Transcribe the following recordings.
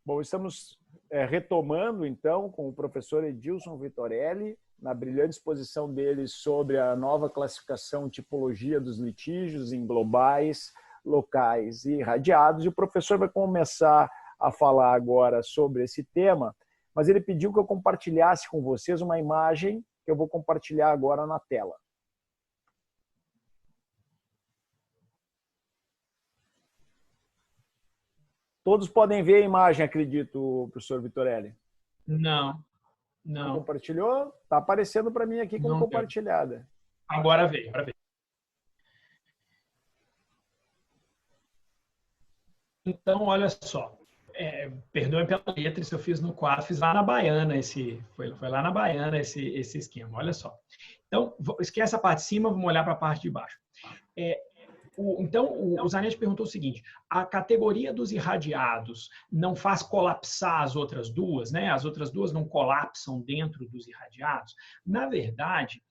Bom, estamos retomando, então, com o professor Edilson Vitorelli, na brilhante exposição dele sobre a nova classificação tipologia dos litígios em globais, locais e irradiados. E o professor vai começar a falar agora sobre esse tema, mas ele pediu que eu compartilhasse com vocês uma imagem que eu vou compartilhar agora na tela. Todos podem ver a imagem, acredito, professor Vitorelli. Não. Não compartilhou? Está aparecendo para mim aqui como não compartilhada. Agora veio, Então, olha só. Perdoem pela letra, isso eu fiz no quadro, fiz lá na Baiana, foi lá na Baiana esse esquema, olha só. Então, esquece a parte de cima, vamos olhar para a parte de baixo. Então, o Zanetti perguntou o seguinte: a categoria dos irradiados não faz colapsar as outras duas, né? As outras duas não colapsam dentro dos irradiados? Na verdade,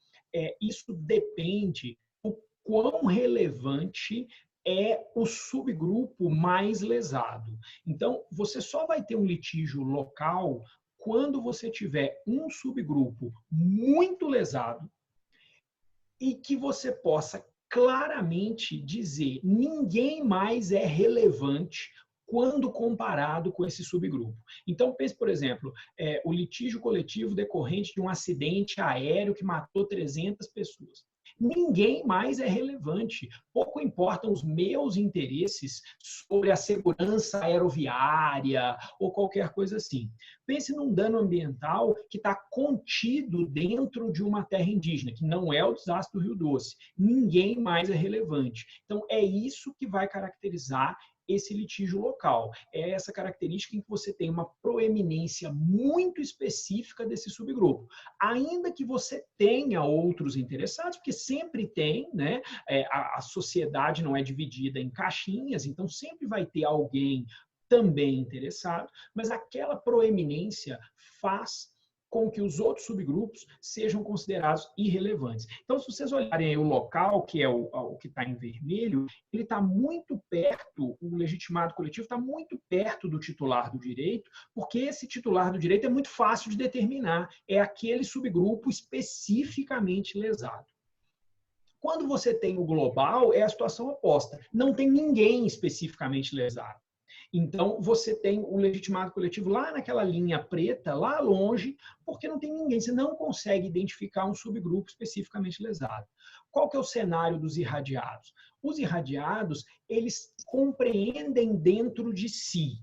isso depende do quão relevante é o subgrupo mais lesado. Então, você só vai ter um litígio local quando você tiver um subgrupo muito lesado e que você possa claramente dizer ninguém mais é relevante quando comparado com esse subgrupo. Então, pense, por exemplo, o litígio coletivo decorrente de um acidente aéreo que matou 300 pessoas. Ninguém mais é relevante. Pouco importam os meus interesses sobre a segurança aeroviária ou qualquer coisa assim. Pense num dano ambiental que está contido dentro de uma terra indígena, que não é o desastre do Rio Doce. Ninguém mais é relevante. Então, é isso que vai caracterizar esse litígio local. É essa característica em que você tem uma proeminência muito específica desse subgrupo. Ainda que você tenha outros interessados, porque sempre tem, né? A sociedade não é dividida em caixinhas, então sempre vai ter alguém também interessado, mas aquela proeminência faz com que os outros subgrupos sejam considerados irrelevantes. Então, se vocês olharem aí o local, que é o que está em vermelho, ele está muito perto, o legitimado coletivo está muito perto do titular do direito, porque esse titular do direito é muito fácil de determinar, é aquele subgrupo especificamente lesado. Quando você tem o global, é a situação oposta. Não tem ninguém especificamente lesado. Então, você tem o legitimado coletivo lá naquela linha preta, lá longe, porque não tem ninguém. Você não consegue identificar um subgrupo especificamente lesado. Qual que é o cenário dos irradiados? Os irradiados, eles compreendem dentro de si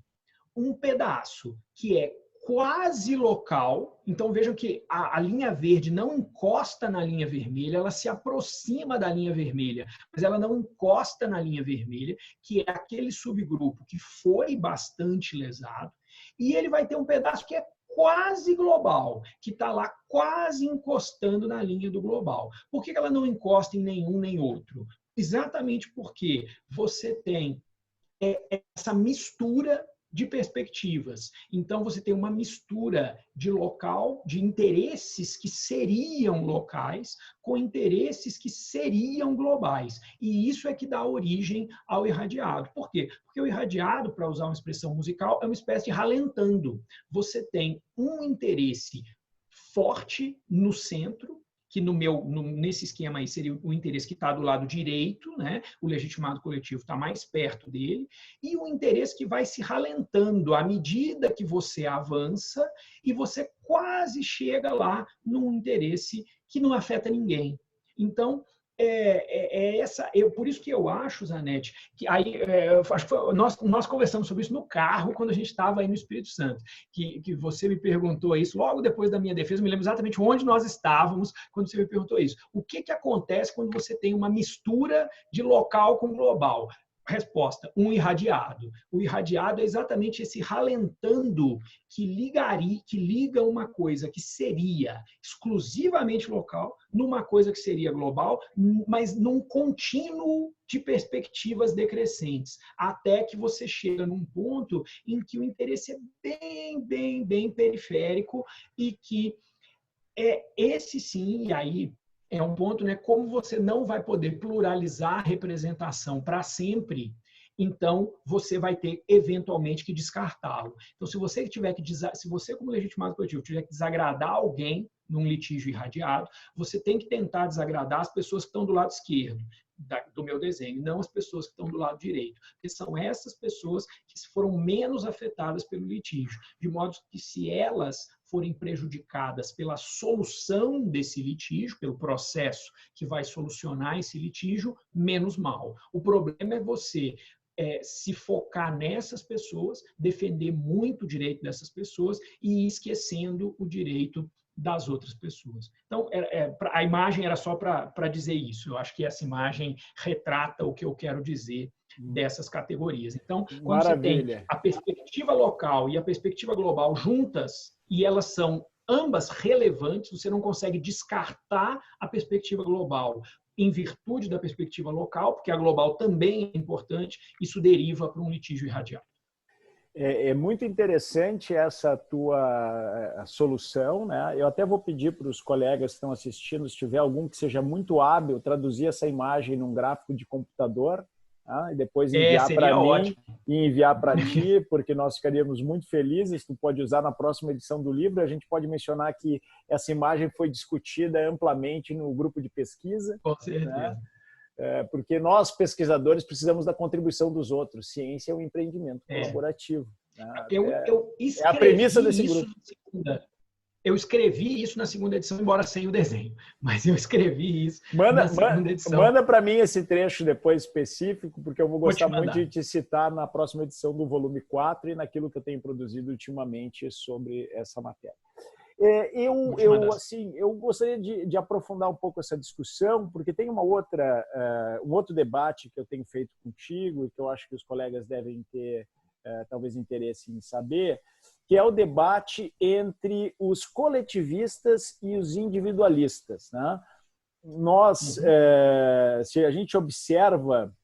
um pedaço que é quase local. Então, vejam que a linha verde não encosta na linha vermelha, ela se aproxima da linha vermelha, mas ela não encosta na linha vermelha, que é aquele subgrupo que foi bastante lesado, e ele vai ter um pedaço que é quase global, que está lá quase encostando na linha do global. Por que ela não encosta em nenhum nem outro? Exatamente porque você tem essa mistura de perspectivas. Então, você tem uma mistura de local, de interesses que seriam locais, com interesses que seriam globais. E isso é que dá origem ao irradiado. Por quê? Porque o irradiado, para usar uma expressão musical, é uma espécie de ralentando. Você tem um interesse forte no centro, que nesse esquema aí seria o interesse que está do lado direito, né? O legitimado coletivo está mais perto dele, e o interesse que vai se ralentando à medida que você avança e você quase chega lá num interesse que não afeta ninguém. Então, por isso que eu acho, Zanetti, que aí acho que nós conversamos sobre isso no carro quando a gente estava aí no Espírito Santo, que você me perguntou isso logo depois da minha defesa. Eu me lembro exatamente onde nós estávamos quando você me perguntou isso. O que acontece quando você tem uma mistura de local com global? Resposta: um irradiado. O irradiado é exatamente esse ralentando que liga uma coisa que seria exclusivamente local numa coisa que seria global, mas num contínuo de perspectivas decrescentes, até que você chega num ponto em que o interesse é bem periférico e que esse sim, e aí é um ponto, né? Como você não vai poder pluralizar a representação para sempre, então você vai ter eventualmente que descartá-lo. Então, se você como legitimado coletivo tiver que desagradar alguém num litígio irradiado, você tem que tentar desagradar as pessoas que estão do lado esquerdo do meu desenho, não as pessoas que estão do lado direito, porque são essas pessoas que foram menos afetadas pelo litígio, de modo que se elas forem prejudicadas pela solução desse litígio, pelo processo que vai solucionar esse litígio, menos mal. O problema é você se focar nessas pessoas, defender muito o direito dessas pessoas e ir esquecendo o direito das outras pessoas. Então, a imagem era só para dizer isso. Eu acho que essa imagem retrata o que eu quero dizer dessas categorias. Então, quando Maravilha. você tem a perspectiva local e a perspectiva global juntas, e elas são ambas relevantes, você não consegue descartar a perspectiva global em virtude da perspectiva local, porque a global também é importante, isso deriva para um litígio irradiado. É muito interessante essa tua solução, né? Eu até vou pedir para os colegas que estão assistindo, se tiver algum que seja muito hábil, traduzir essa imagem num gráfico de computador, tá? E depois enviar para mim ótimo. E enviar para ti, porque nós ficaríamos muito felizes. Tu pode usar na próxima edição do livro. A gente pode mencionar que essa imagem foi discutida amplamente no grupo de pesquisa. Com certeza. Né? Porque nós, pesquisadores, precisamos da contribuição dos outros. Ciência é um empreendimento colaborativo. Né? É a premissa desse grupo. Eu escrevi isso na segunda edição, embora sem o desenho, mas eu escrevi isso na segunda edição. Manda para mim esse trecho depois específico, porque eu vou gostar muito de te citar na próxima edição do volume 4 e naquilo que eu tenho produzido ultimamente sobre essa matéria. Eu gostaria de aprofundar um pouco essa discussão, porque tem um outro debate que eu tenho feito contigo e que eu acho que os colegas devem ter talvez interesse em saber, que é o debate entre os coletivistas e os individualistas. Né? Se a gente observa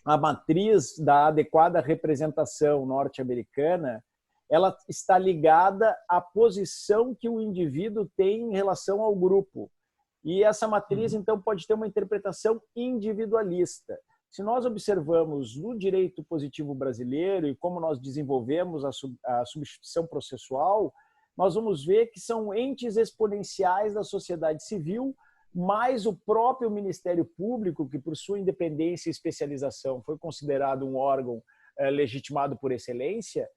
a matriz da adequada representação norte-americana, ela está ligada à posição que o indivíduo tem em relação ao grupo. E essa matriz, então, pode ter uma interpretação individualista. Se nós observamos no direito positivo brasileiro e como nós desenvolvemos a substituição processual, nós vamos ver que são entes exponenciais da sociedade civil, mais o próprio Ministério Público, que por sua independência e especialização foi considerado um órgão legitimado por excelência,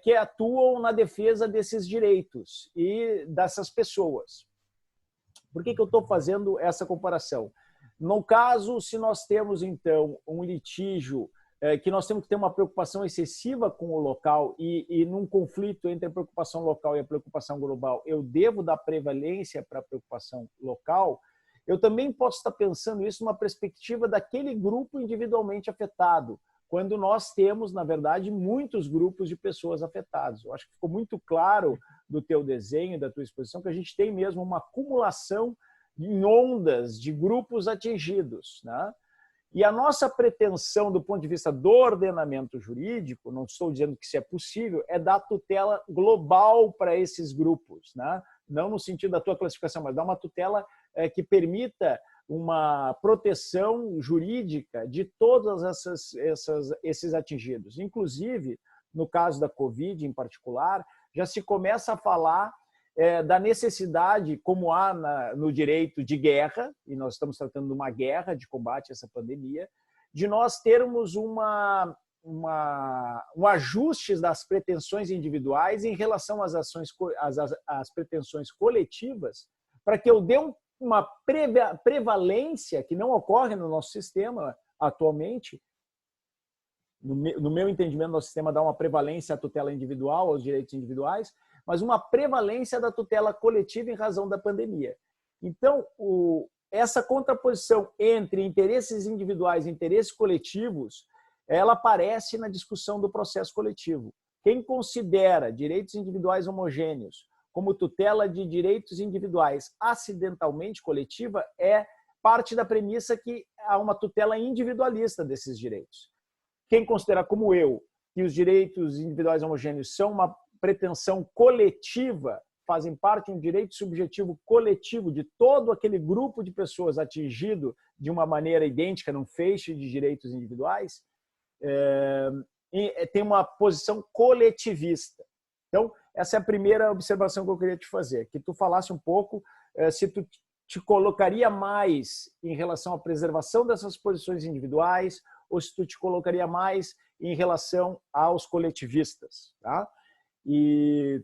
que atuam na defesa desses direitos e dessas pessoas. Por que eu estou fazendo essa comparação? No caso, se nós temos, então, um litígio que nós temos que ter uma preocupação excessiva com o local e num conflito entre a preocupação local e a preocupação global, eu devo dar prevalência para a preocupação local, eu também posso estar pensando isso numa perspectiva daquele grupo individualmente afetado, quando nós temos, na verdade, muitos grupos de pessoas afetadas. Eu acho que ficou muito claro do teu desenho, da tua exposição, que a gente tem mesmo uma acumulação em ondas de grupos atingidos. Né? E a nossa pretensão, do ponto de vista do ordenamento jurídico, não estou dizendo que isso é possível, é dar tutela global para esses grupos. Né? Não no sentido da tua classificação, mas dar uma tutela que permita uma proteção jurídica de todos esses atingidos. Inclusive, no caso da Covid em particular, já se começa a falar da necessidade, como há no direito de guerra, e nós estamos tratando de uma guerra de combate a essa pandemia, de nós termos um ajuste das pretensões individuais em relação às pretensões coletivas, para que eu dê uma prevalência que não ocorre no nosso sistema atualmente. No meu entendimento, nosso sistema dá uma prevalência à tutela individual, aos direitos individuais, mas uma prevalência da tutela coletiva em razão da pandemia. Então, essa contraposição entre interesses individuais e interesses coletivos, ela aparece na discussão do processo coletivo. Quem considera direitos individuais homogêneos como tutela de direitos individuais acidentalmente coletiva parte da premissa que há uma tutela individualista desses direitos. Quem considera, como eu, que os direitos individuais homogêneos são uma pretensão coletiva, fazem parte de um direito subjetivo coletivo de todo aquele grupo de pessoas atingido de uma maneira idêntica num feixe de direitos individuais, tem uma posição coletivista. Então, essa é a primeira observação que eu queria te fazer, que tu falasse um pouco se tu te colocaria mais em relação à preservação dessas posições individuais ou se tu te colocaria mais em relação aos coletivistas, tá? E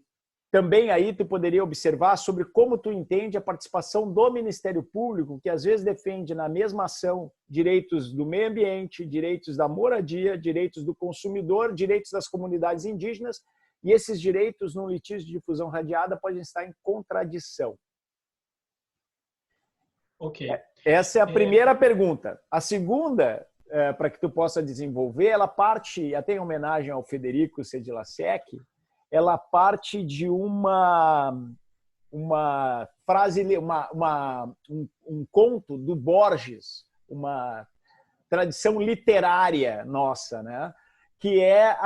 também aí tu poderia observar sobre como tu entende a participação do Ministério Público, que às vezes defende na mesma ação direitos do meio ambiente, direitos da moradia, direitos do consumidor, direitos das comunidades indígenas, e esses direitos no litígio de difusão radiada podem estar em contradição. Ok. Essa é a primeira pergunta. A segunda, para que tu possa desenvolver, ela parte, até em homenagem ao Federico Sedlacek, ela parte de uma frase, um conto do Borges, uma tradição literária nossa, né? Que é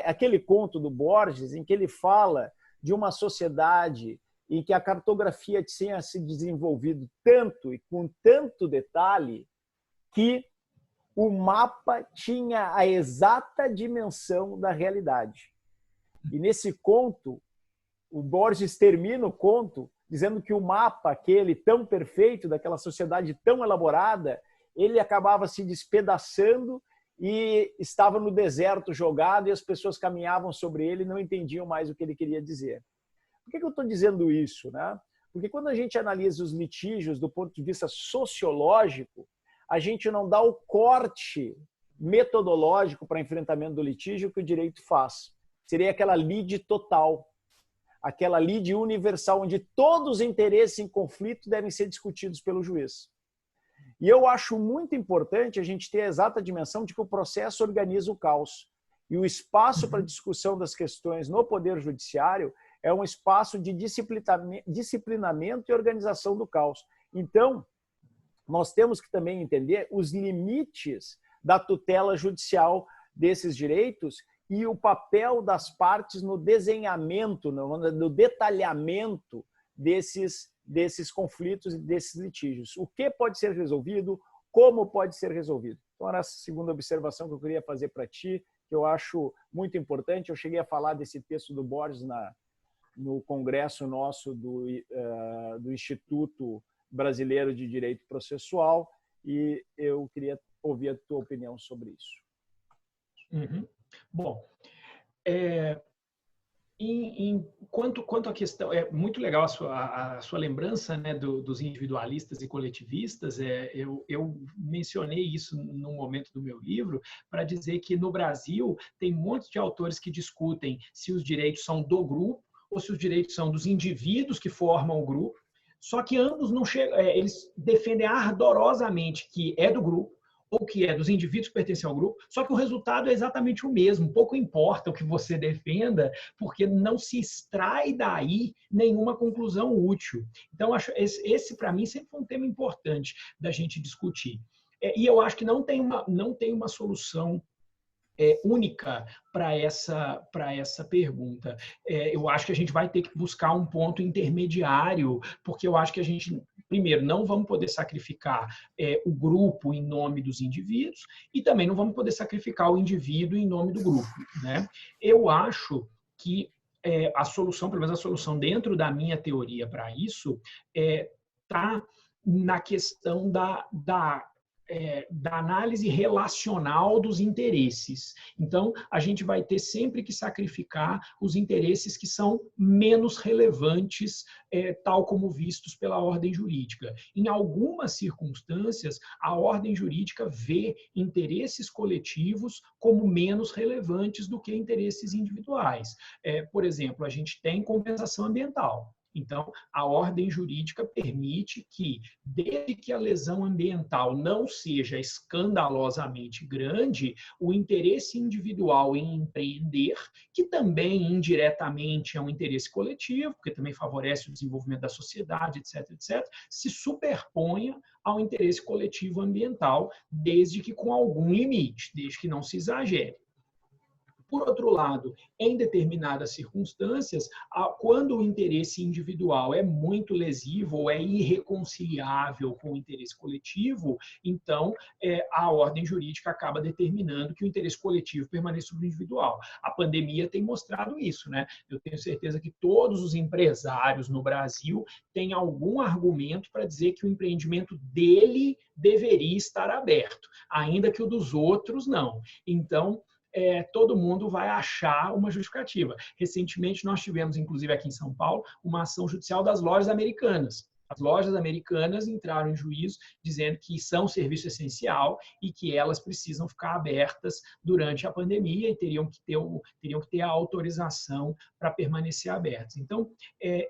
aquele conto do Borges em que ele fala de uma sociedade em que a cartografia tinha se desenvolvido tanto e com tanto detalhe que o mapa tinha a exata dimensão da realidade. E nesse conto, o Borges termina o conto dizendo que o mapa, aquele tão perfeito, daquela sociedade tão elaborada, ele acabava se despedaçando e estava no deserto jogado e as pessoas caminhavam sobre ele e não entendiam mais o que ele queria dizer. Por que eu estou dizendo isso, né? Porque quando a gente analisa os litígios do ponto de vista sociológico, a gente não dá o corte metodológico para enfrentamento do litígio que o direito faz. Seria aquela lide total, aquela lide universal, onde todos os interesses em conflito devem ser discutidos pelo juiz. E eu acho muito importante a gente ter a exata dimensão de que o processo organiza o caos. E o espaço para discussão das questões no Poder Judiciário é um espaço de disciplinamento e organização do caos. Então, nós temos que também entender os limites da tutela judicial desses direitos e o papel das partes no desenhamento, no detalhamento desses conflitos e desses litígios. O que pode ser resolvido, como pode ser resolvido. Então, era essa segunda observação que eu queria fazer para ti, que eu acho muito importante. Eu cheguei a falar desse texto do Borges no congresso nosso do Instituto Brasileiro de Direito Processual e eu queria ouvir a tua opinião sobre isso. Uhum. Bom, quanto à questão, é muito legal a sua lembrança, né, dos individualistas e coletivistas. Eu mencionei isso num momento do meu livro para dizer que no Brasil tem um monte de autores que discutem se os direitos são do grupo ou se os direitos são dos indivíduos que formam o grupo, só que ambos não chegam, eles defendem ardorosamente que é do grupo ou que é dos indivíduos que pertencem ao grupo, só que o resultado é exatamente o mesmo. Pouco importa o que você defenda, porque não se extrai daí nenhuma conclusão útil. Então, esse para mim, sempre foi um tema importante da gente discutir. E eu acho que não tem uma solução única para essa pergunta. Eu acho que a gente vai ter que buscar um ponto intermediário, porque eu acho que a gente, primeiro, não vamos poder sacrificar o grupo em nome dos indivíduos e também não vamos poder sacrificar o indivíduo em nome do grupo, né? Eu acho que a solução, pelo menos a solução dentro da minha teoria para isso, está na questão da análise relacional dos interesses. Então, a gente vai ter sempre que sacrificar os interesses que são menos relevantes, tal como vistos pela ordem jurídica. Em algumas circunstâncias, a ordem jurídica vê interesses coletivos como menos relevantes do que interesses individuais. Por exemplo, a gente tem compensação ambiental. Então, a ordem jurídica permite que, desde que a lesão ambiental não seja escandalosamente grande, o interesse individual em empreender, que também indiretamente é um interesse coletivo, porque também favorece o desenvolvimento da sociedade, etc., etc., se superponha ao interesse coletivo ambiental, desde que com algum limite, desde que não se exagere. Por outro lado, em determinadas circunstâncias, quando o interesse individual é muito lesivo ou é irreconciliável com o interesse coletivo, então a ordem jurídica acaba determinando que o interesse coletivo permaneça sobre o individual. A pandemia tem mostrado isso, né? Eu tenho certeza que todos os empresários no Brasil têm algum argumento para dizer que o empreendimento dele deveria estar aberto, ainda que o dos outros não. Então, todo mundo vai achar uma justificativa. Recentemente, nós tivemos, inclusive aqui em São Paulo, uma ação judicial das lojas americanas. As lojas americanas entraram em juízo dizendo que são serviço essencial e que elas precisam ficar abertas durante a pandemia e teriam que ter a autorização para permanecer abertas. Então,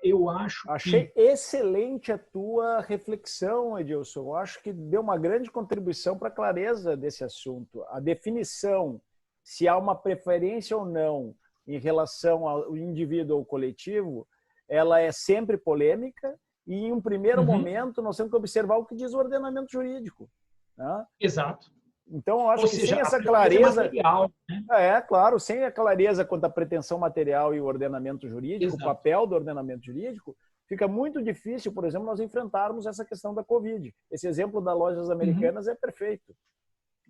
eu acho Achei excelente a tua reflexão, Edilson. Eu acho que deu uma grande contribuição para a clareza desse assunto. A definição se há uma preferência ou não em relação ao indivíduo ou coletivo, ela é sempre polêmica e, em um primeiro momento, nós temos que observar o que diz o ordenamento jurídico. Né? Exato. Então, eu acho Ou que seja, sem essa clareza... material, né? Claro, sem a clareza quanto à pretensão material e o ordenamento jurídico, Exato. o papel do ordenamento jurídico, fica muito difícil, por exemplo, nós enfrentarmos essa questão da Covid. Esse exemplo das lojas americanas é perfeito.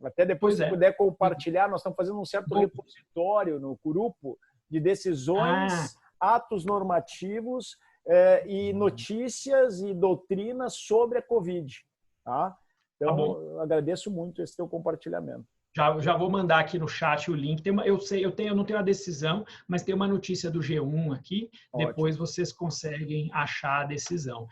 Até depois, se puder compartilhar, nós estamos fazendo um certo repositório no grupo de decisões, atos normativos e notícias e doutrinas sobre a Covid. Tá? Então, eu agradeço muito esse teu compartilhamento. Já vou mandar aqui no chat o link. Eu não tenho a decisão, mas tem uma notícia do G1 aqui. Ótimo. Depois vocês conseguem achar a decisão.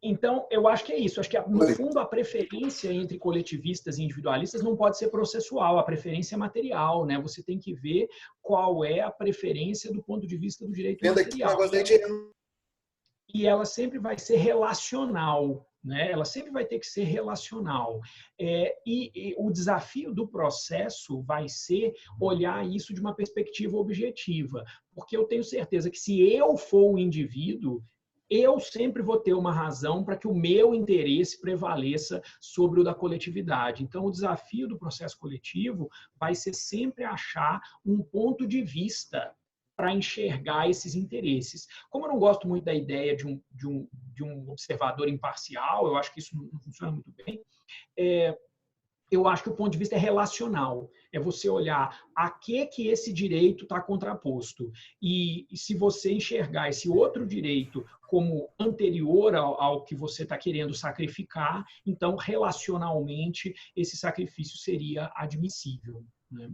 Então, eu acho que é isso. Acho que, no fundo, a preferência entre coletivistas e individualistas não pode ser processual. A preferência é material, né? Você tem que ver qual é a preferência do ponto de vista do direito material. E ela sempre vai ser relacional, né? Ela sempre vai ter que ser relacional. E o desafio do processo vai ser olhar isso de uma perspectiva objetiva. Porque eu tenho certeza que, se eu for o indivíduo, eu sempre vou ter uma razão para que o meu interesse prevaleça sobre o da coletividade. Então, o desafio do processo coletivo vai ser sempre achar um ponto de vista para enxergar esses interesses. Como eu não gosto muito da ideia de um observador imparcial, eu acho que isso não funciona muito bem, eu acho que o ponto de vista é relacional. É você olhar a que esse direito está contraposto. E se você enxergar esse outro direito como anterior ao que você está querendo sacrificar, então, relacionalmente, esse sacrifício seria admissível. Né?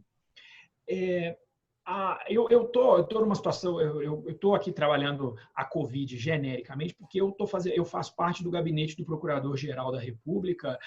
Eu tô numa situação, eu estou aqui trabalhando a Covid genericamente, porque eu faço parte do gabinete do Procurador-Geral da República,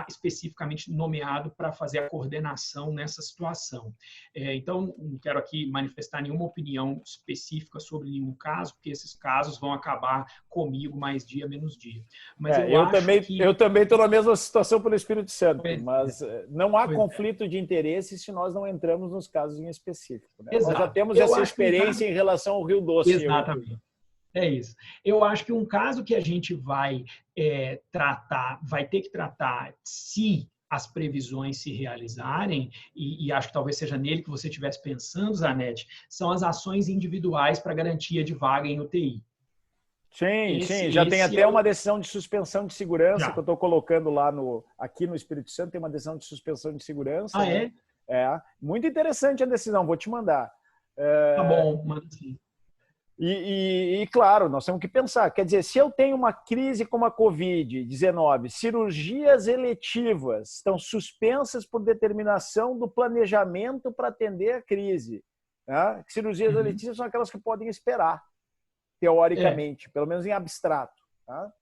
especificamente nomeado para fazer a coordenação nessa situação. Então, não quero aqui manifestar nenhuma opinião específica sobre nenhum caso, porque esses casos vão acabar comigo mais dia, menos dia. Mas eu também estou na mesma situação pelo Espírito Santo, mas não há conflito de interesse se nós não entramos nos casos em específico. Né? Nós já temos essa experiência em relação ao Rio Doce. Exatamente. É isso. Eu acho que um caso que a gente vai ter que tratar se as previsões se realizarem, e acho que talvez seja nele que você estivesse pensando, Zanetti, são as ações individuais para garantia de vaga em UTI. Sim. Já tem até uma decisão de suspensão de segurança que eu estou colocando lá aqui no Espírito Santo, tem uma decisão de suspensão de segurança. Né? Muito interessante a decisão, vou te mandar. Tá bom, manda sim. E, claro, nós temos que pensar, quer dizer, se eu tenho uma crise como a Covid-19, cirurgias eletivas estão suspensas por determinação do planejamento para atender a crise. Né? Cirurgias eletivas são aquelas que podem esperar, teoricamente, pelo menos em abstrato. Tá?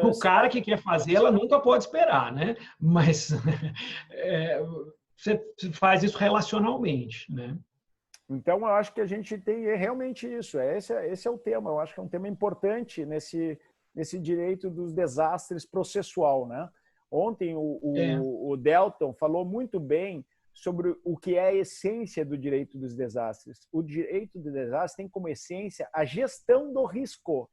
O cara que quer fazer, ela nunca pode esperar, né? Mas você faz isso relacionalmente, né? Então, eu acho que a gente tem realmente isso. Esse é o tema. Eu acho que é um tema importante nesse direito dos desastres processual. Né? Ontem, o Delton falou muito bem sobre o que é a essência do direito dos desastres. O direito do desastre tem como essência a gestão do risco.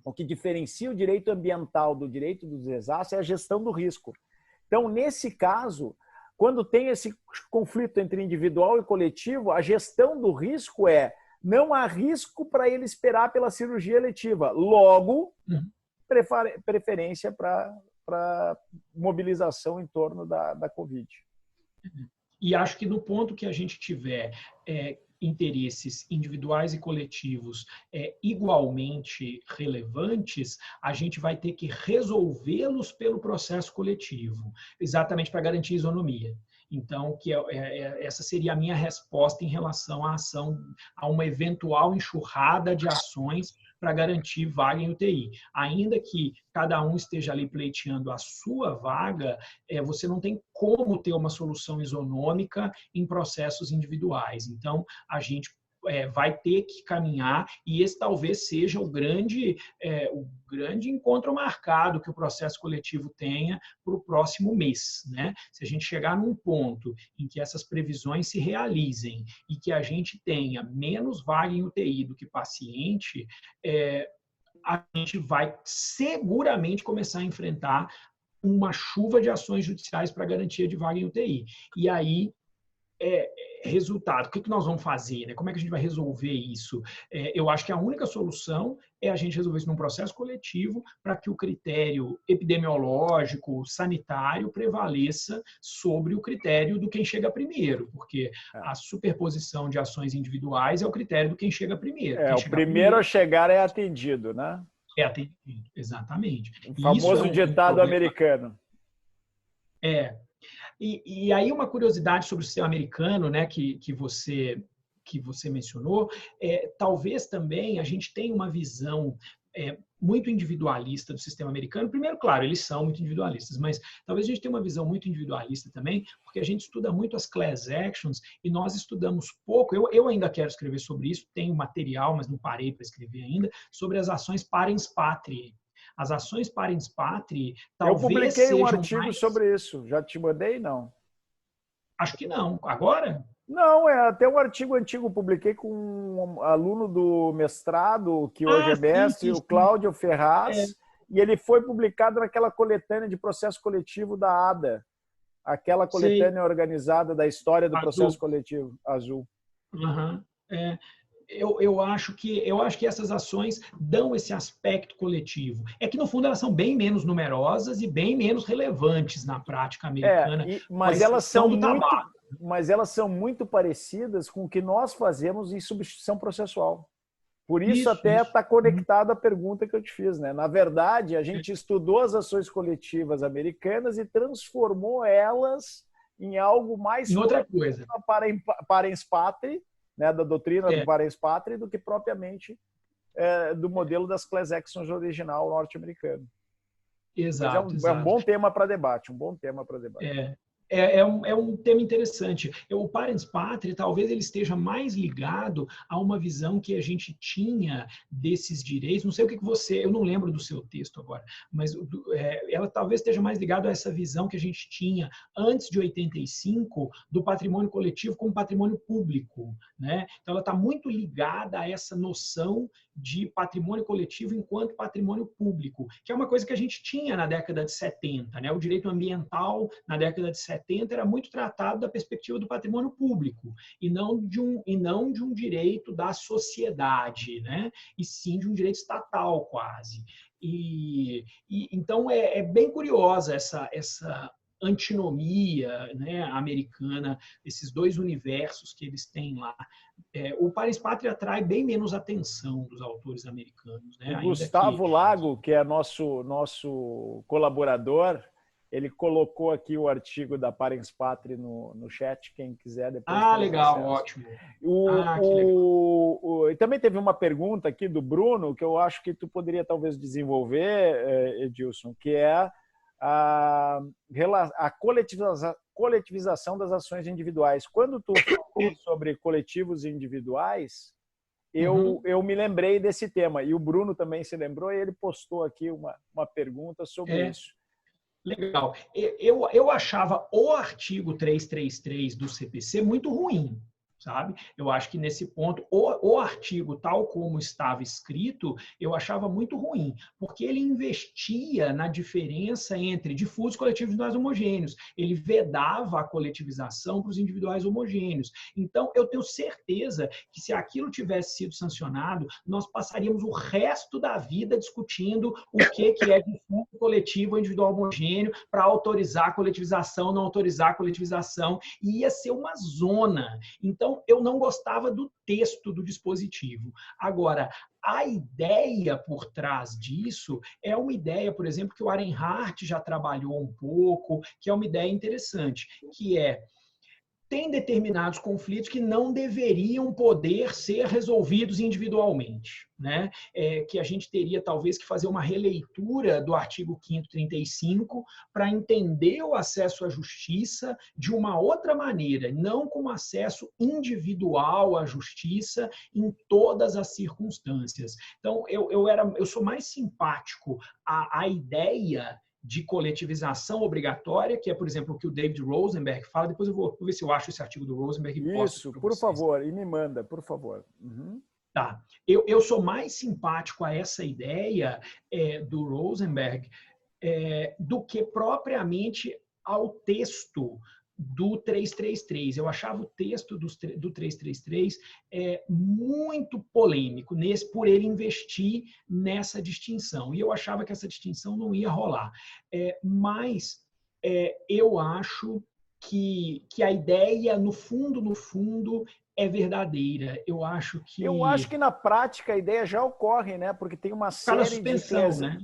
O que diferencia o direito ambiental do direito dos desastres é a gestão do risco. Então, nesse caso, quando tem esse conflito entre individual e coletivo, a gestão do risco não há risco para ele esperar pela cirurgia eletiva. Logo, preferência para mobilização em torno da Covid. E acho que no ponto que a gente tiver interesses individuais e coletivos igualmente relevantes, a gente vai ter que resolvê-los pelo processo coletivo, exatamente para garantir isonomia. Então, essa seria a minha resposta em relação à ação, a uma eventual enxurrada de ações para garantir vaga em UTI. Ainda que cada um esteja ali pleiteando a sua vaga, você não tem como ter uma solução isonômica em processos individuais. Então, a gente vai ter que caminhar, e esse talvez seja o grande encontro marcado que o processo coletivo tenha para o próximo mês, né? Se a gente chegar num ponto em que essas previsões se realizem e que a gente tenha menos vaga em UTI do que paciente, a gente vai seguramente começar a enfrentar uma chuva de ações judiciais para garantia de vaga em UTI. E aí, resultado, o que nós vamos fazer? Né? Como é que a gente vai resolver isso? Eu acho que a única solução é a gente resolver isso num processo coletivo para que o critério epidemiológico, sanitário, prevaleça sobre o critério do quem chega primeiro, porque a superposição de ações individuais é o critério do quem chega primeiro. O primeiro a chegar é atendido, né? É atendido, exatamente. O famoso ditado americano. E aí uma curiosidade sobre o sistema americano, né, que você mencionou, talvez também a gente tenha uma visão muito individualista do sistema americano. Primeiro, claro, eles são muito individualistas, mas talvez a gente tenha uma visão muito individualista também, porque a gente estuda muito as class actions e nós estudamos pouco. Eu ainda quero escrever sobre isso, tenho material, mas não parei para escrever ainda, sobre as ações parens patriae. As ações parens patriae talvez eu publiquei um artigo mais... sobre isso. Já te mandei, não? Acho que não. Agora? Não, até um artigo antigo publiquei com um aluno do mestrado, que hoje é mestre, o Cláudio Ferraz, e ele foi publicado naquela coletânea de processo coletivo da ADA, aquela coletânea organizada da história do processo coletivo, Azul. Uhum. Eu acho que essas ações dão esse aspecto coletivo. É que, no fundo, elas são bem menos numerosas e bem menos relevantes na prática americana. Mas elas são muito parecidas com o que nós fazemos em substituição processual. Por isso até está conectado à pergunta que eu te fiz, né? Na verdade, a gente estudou as ações coletivas americanas e transformou elas em algo mais em outra coisa. Parens patriae, né, da doutrina do parens patriae, do que propriamente do modelo das class actions original norte-americano. Exato, é um bom tema para debate, É um tema interessante. O parens patriae, talvez ele esteja mais ligado a uma visão que a gente tinha desses direitos. Não sei o que você... Eu não lembro do seu texto agora, mas ela talvez esteja mais ligada a essa visão que a gente tinha antes de 85 do patrimônio coletivo como patrimônio público, né? Então, ela está muito ligada a essa noção de patrimônio coletivo enquanto patrimônio público, que é uma coisa que a gente tinha na década de 70, né? O direito ambiental na década de 70 era muito tratado da perspectiva do patrimônio público e não de um direito da sociedade, né? E sim de um direito estatal quase. Então é bem curiosa essa antinomia, né, americana, esses dois universos que eles têm lá. O parens patriae atrai bem menos atenção dos autores americanos. Né? O Gustavo Lago, que é nosso colaborador, ele colocou aqui o artigo da parens patriae no chat, quem quiser depois. Legal, ótimo. E também teve uma pergunta aqui do Bruno, que eu acho que tu poderia talvez desenvolver, Edilson, que é a coletivização das ações individuais. Quando tu falou sobre coletivos individuais, eu me lembrei desse tema. E o Bruno também se lembrou e ele postou aqui uma pergunta sobre isso. Legal. Eu achava o artigo 333 do CPC muito ruim, sabe? Eu acho que nesse ponto, o artigo, tal como estava escrito, eu achava muito ruim, porque ele investia na diferença entre difusos, coletivos e individuais homogêneos. Ele vedava a coletivização para os individuais homogêneos. Então, eu tenho certeza que se aquilo tivesse sido sancionado, nós passaríamos o resto da vida discutindo o que é difuso, coletivo ou individual homogêneo para autorizar a coletivização, não autorizar a coletivização, e ia ser uma zona. Então, eu não gostava do texto do dispositivo. Agora, a ideia por trás disso é uma ideia, por exemplo, que o Arenhardt já trabalhou um pouco, que é uma ideia interessante, que tem determinados conflitos que não deveriam poder ser resolvidos individualmente, né? Que a gente teria talvez que fazer uma releitura do artigo 5º 35 para entender o acesso à justiça de uma outra maneira, não como acesso individual à justiça em todas as circunstâncias. Então, eu sou mais simpático à ideia de coletivização obrigatória, que é, por exemplo, o que o David Rosenberg fala. Depois eu vou ver se eu acho esse artigo do Rosenberg e posto. Isso, por favor, e me manda, por favor. Uhum. Tá. Eu sou mais simpático a essa ideia do Rosenberg do que propriamente ao texto do 333. Eu achava o texto do 333 muito polêmico por ele investir nessa distinção. E eu achava que essa distinção não ia rolar. Mas eu acho que a ideia, no fundo, é verdadeira. Eu acho que na prática a ideia já ocorre, né? Porque tem uma série suspensão, de... né?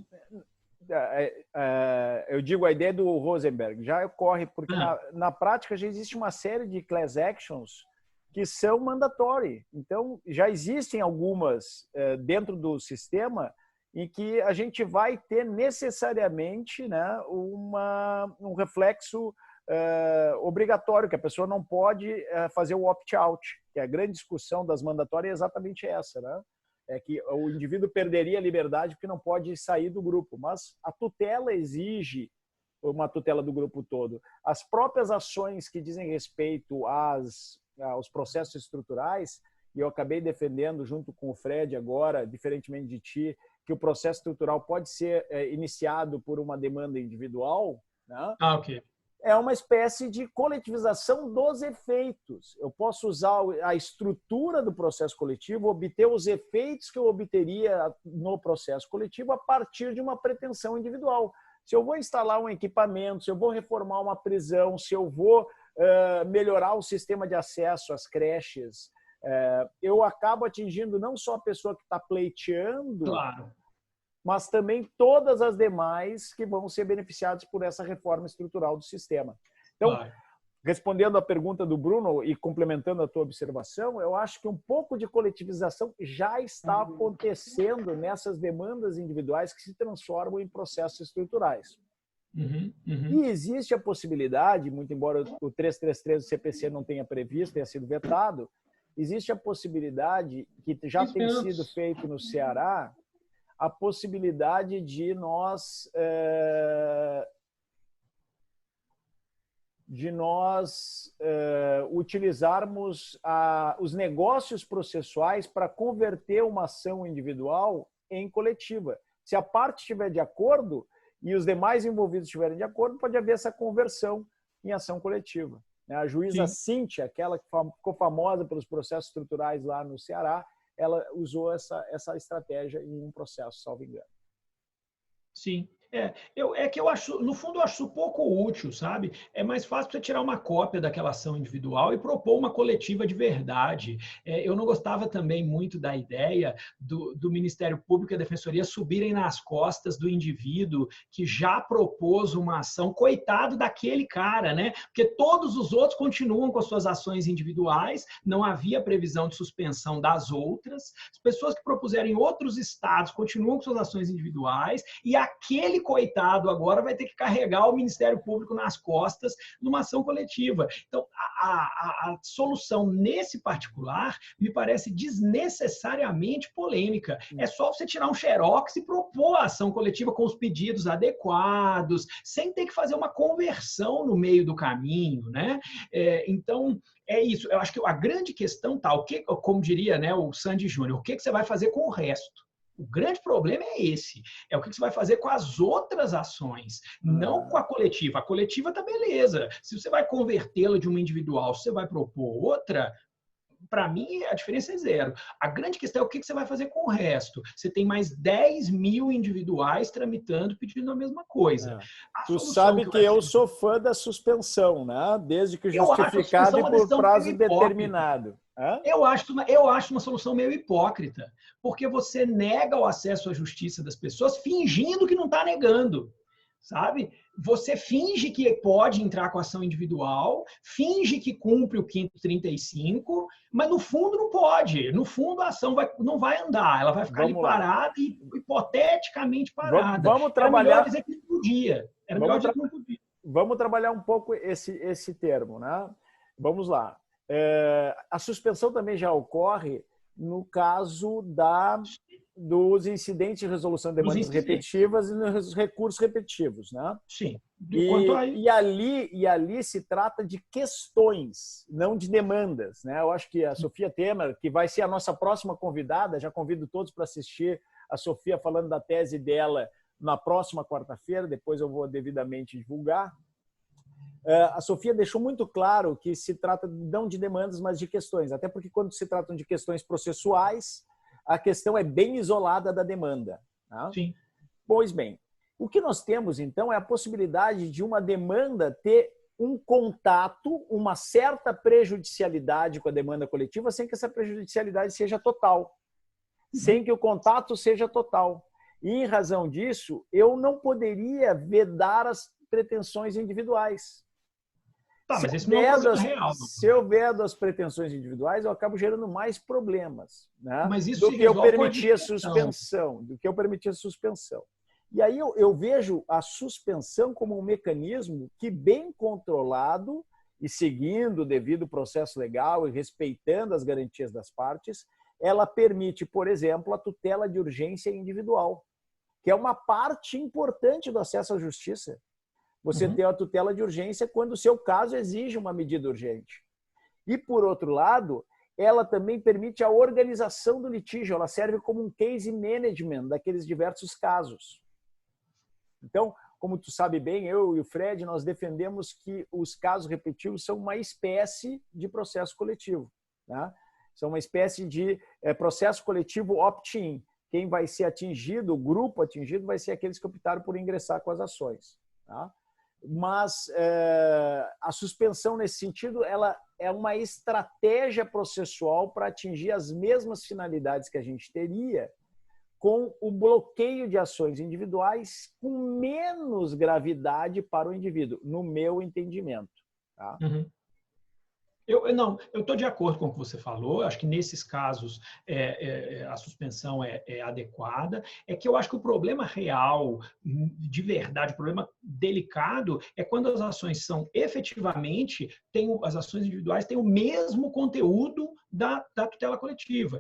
Eu digo a ideia do Rosenberg, já ocorre porque na prática já existe uma série de class actions que são mandatory. Então, já existem algumas dentro do sistema em que a gente vai ter necessariamente, né, um reflexo obrigatório, que a pessoa não pode fazer o opt-out, que a grande discussão das mandatórias é exatamente essa, né? É que o indivíduo perderia a liberdade porque não pode sair do grupo, mas a tutela exige uma tutela do grupo todo. As próprias ações que dizem respeito aos processos estruturais, e eu acabei defendendo junto com o Fred agora, diferentemente de ti, que o processo estrutural pode ser iniciado por uma demanda individual, né? Ok. É uma espécie de coletivização dos efeitos. Eu posso usar a estrutura do processo coletivo, obter os efeitos que eu obteria no processo coletivo a partir de uma pretensão individual. Se eu vou instalar um equipamento, se eu vou reformar uma prisão, se eu vou melhorar o sistema de acesso às creches, eu acabo atingindo não só a pessoa que está pleiteando, Claro, mas também todas as demais que vão ser beneficiadas por essa reforma estrutural do sistema. Então, claro. Respondendo à pergunta do Bruno e complementando a tua observação, eu acho que um pouco de coletivização já está acontecendo nessas demandas individuais que se transformam em processos estruturais. E existe a possibilidade, muito embora o 333 do CPC não tenha previsto, tenha sido vetado, existe a possibilidade, que já tem sido feito no Ceará, a possibilidade de nós utilizarmos os negócios processuais para converter uma ação individual em coletiva. Se a parte estiver de acordo e os demais envolvidos estiverem de acordo, pode haver essa conversão em ação coletiva. A juíza Cíntia, aquela que ficou famosa pelos processos estruturais lá no Ceará, ela usou essa estratégia em um processo, salvo engano. Sim. Que eu acho, no fundo, eu acho isso pouco útil, sabe? É mais fácil você tirar uma cópia daquela ação individual e propor uma coletiva de verdade. Eu não gostava também muito da ideia do Ministério Público e a Defensoria subirem nas costas do indivíduo que já propôs uma ação. Coitado daquele cara, né? Porque todos os outros continuam com as suas ações individuais, não havia previsão de suspensão das outras. As pessoas que propuseram em outros estados continuam com suas ações individuais e aquele ele, coitado, agora vai ter que carregar o Ministério Público nas costas numa ação coletiva. Então, a solução nesse particular me parece desnecessariamente polêmica. É só você tirar um xerox e propor a ação coletiva com os pedidos adequados, sem ter que fazer uma conversão no meio do caminho, né? Então, é isso. Eu acho que a grande questão tá, como diria, né, o Sandy Júnior, o que você vai fazer com o resto? O grande problema é esse. É o que você vai fazer com as outras ações, não com a coletiva. A coletiva tá beleza. Se você vai convertê-la de uma individual, se você vai propor outra, para mim, a diferença é zero. A grande questão é o que você vai fazer com o resto. Você tem mais 10 mil individuais tramitando, pedindo a mesma coisa. Tu sabe que eu sou fã da suspensão, né? Desde que justificado e por prazo determinado. Eu acho uma solução meio hipócrita, porque você nega o acesso à justiça das pessoas fingindo que não está negando, sabe? Você finge que pode entrar com ação individual, finge que cumpre o 535, mas no fundo não pode. No fundo a ação não vai andar, ela vai ficar ali parada e hipoteticamente parada. Vamos trabalhar. Era melhor dizer que não podia. Vamos trabalhar um pouco esse termo, né? Vamos lá. A suspensão também já ocorre no caso dos incidentes de resolução de demandas repetitivas e nos recursos repetitivos, né? Sim. E ali se trata de questões, não de demandas, né? Eu acho que a Sofia Temer, que vai ser a nossa próxima convidada, já convido todos para assistir a Sofia falando da tese dela na próxima quarta-feira, depois eu vou devidamente divulgar. A Sofia deixou muito claro que se trata não de demandas, mas de questões, até porque quando se tratam de questões processuais, a questão é bem isolada da demanda. Tá? Sim. Pois bem, o que nós temos, então, é a possibilidade de uma demanda ter um contato, uma certa prejudicialidade com a demanda coletiva, sem que essa prejudicialidade seja total, sem que o contato seja total. E, em razão disso, eu não poderia vedar as pretensões individuais. Tá, mas esse não é um problema real. Se eu vedo as pretensões individuais, eu acabo gerando mais problemas, né? Mas isso do que eu permitir a suspensão. E aí eu vejo a suspensão como um mecanismo que, bem controlado e seguindo o devido processo legal e respeitando as garantias das partes, ela permite, por exemplo, a tutela de urgência individual, que é uma parte importante do acesso à justiça. Você tem a tutela de urgência quando o seu caso exige uma medida urgente. E, por outro lado, ela também permite a organização do litígio, ela serve como um case management daqueles diversos casos. Então, como tu sabe bem, eu e o Fred, nós defendemos que os casos repetitivos são uma espécie de processo coletivo. Né? São uma espécie de processo coletivo opt-in. Quem vai ser atingido, o grupo atingido, vai ser aqueles que optaram por ingressar com as ações. Tá? Mas a suspensão, nesse sentido, ela é uma estratégia processual para atingir as mesmas finalidades que a gente teria com o bloqueio de ações individuais com menos gravidade para o indivíduo, no meu entendimento. Tá? Eu estou de acordo com o que você falou. Acho que nesses casos a suspensão é adequada. É que eu acho que o problema real, de verdade, o problema delicado, é quando as ações são efetivamente, as ações individuais têm o mesmo conteúdo da tutela coletiva,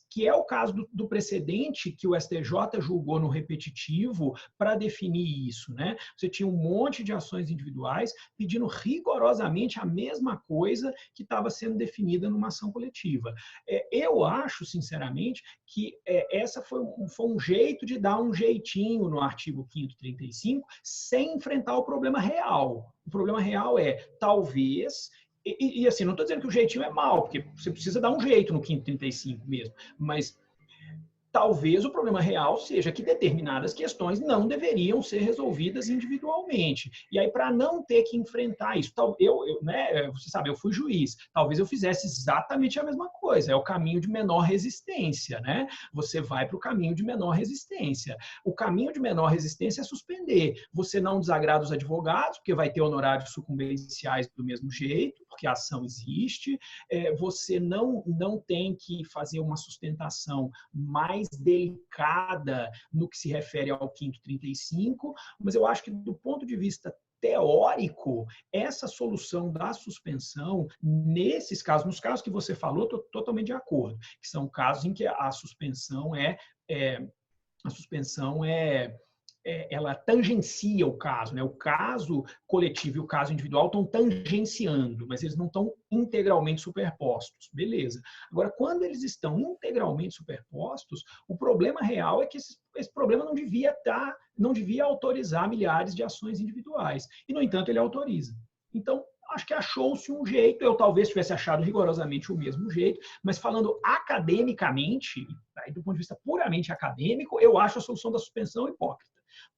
que é o caso do precedente que o STJ julgou no repetitivo para definir isso. Né? Você tinha um monte de ações individuais pedindo rigorosamente a mesma coisa que estava sendo definida numa ação coletiva. Eu acho, sinceramente, que essa foi um jeito de dar um jeitinho no artigo 535 sem enfrentar o problema real. O problema real é, talvez... E assim, não estou dizendo que o jeitinho é mau, porque você precisa dar um jeito no 535 mesmo, mas talvez o problema real seja que determinadas questões não deveriam ser resolvidas individualmente. E aí, para não ter que enfrentar isso, você sabe, eu fui juiz, talvez eu fizesse exatamente a mesma coisa, é o caminho de menor resistência, né? Você vai para o caminho de menor resistência. O caminho de menor resistência é suspender. Você não desagrada os advogados, porque vai ter honorários sucumbenciais do mesmo jeito, porque a ação existe. Você não tem que fazer uma sustentação mais mais delicada no que se refere ao quinto 35, mas eu acho que do ponto de vista teórico, essa solução da suspensão, nesses casos, nos casos que você falou, estou totalmente de acordo, que são casos em que a suspensão ela tangencia o caso, né? O caso coletivo e o caso individual estão tangenciando, mas eles não estão integralmente superpostos. Beleza. Agora, quando eles estão integralmente superpostos, o problema real é que esse problema não devia autorizar milhares de ações individuais. E, no entanto, ele autoriza. Então, acho que achou-se um jeito, eu talvez tivesse achado rigorosamente o mesmo jeito, mas falando academicamente, aí, do ponto de vista puramente acadêmico, eu acho a solução da suspensão hipócrita,